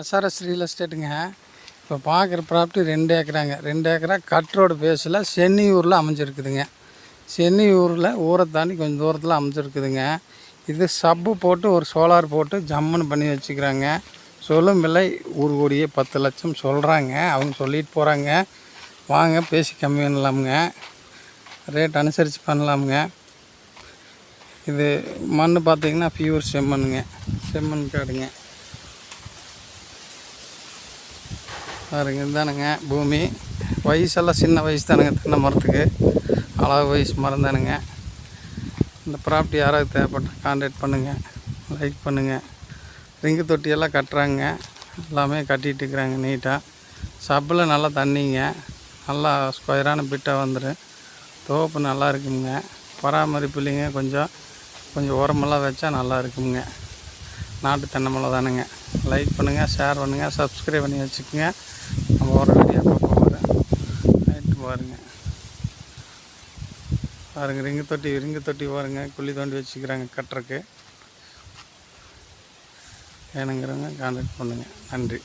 SRS real எஸ்டேட்டுங்க. இப்போ பார்க்குற property 2 ஏக்கராங்க. 2 ஏக்கரா கட் ரோடு பேஸில் சென்னியூரில் அமைஞ்சிருக்குதுங்க. சென்னியூரில் ஊரை தாண்டி கொஞ்சம் தூரத்தில் அமைஞ்சிருக்குதுங்க. இது சப்பு போட்டு ஒரு சோலார் போட்டு ஜம்முன்னு பண்ணி வச்சுக்கிறாங்க. சொல்லும் விலை 1,10,00,000 சொல்கிறாங்க. அவங்க சொல்லிட்டு போகிறாங்க. வாங்க பேசி கம்மி பண்ணலாமுங்க, ரேட் அனுசரித்து பண்ணலாமுங்க. இது மண் பார்த்திங்கன்னா பியூர் செம்மண்ணுங்க, செம்மண் காடுங்க. பாருங்க, இதுதானுங்க பூமி. வயசெல்லாம் சின்ன வயசு தானுங்க, தென்னை மரத்துக்கு அளவு வயசு மரம் தானுங்க. இந்த ப்ராப்பர்ட்டி யாராவது தேவைப்பட்டால் கான்டாக்ட் பண்ணுங்கள், லைக் பண்ணுங்கள். ரிங்கு தொட்டியெல்லாம் கட்டுறாங்க, எல்லாமே கட்டிகிட்டு இருக்கிறாங்க நீட்டாக. சப்பில் நல்லா தண்ணிங்க, நல்லா ஸ்கொயரான பிட்டாக வந்துடும். தோப்பு நல்லா இருக்குங்க, பராமரிப்பு இல்லைங்க. கொஞ்சம் உரமெல்லாம் வச்சா நல்லா இருக்குங்க. நாட்டு தென்னை மரம் தானுங்க. லைக் பண்ணுங்கள், ஷேர் பண்ணுங்கள், சப்ஸ்கிரைப் பண்ணி வச்சுக்கோங்க. நம்ம ஒரு வீடியோ பார்ப்போம். நைட்டு பாருங்கள் ரிங்கு தொட்டி பாருங்கள், குழி தோண்டி வச்சுக்கிறாங்க கட்டுறக்கு. வேணுங்கிறவங்க கான்டாக்ட் பண்ணுங்கள். நன்றி.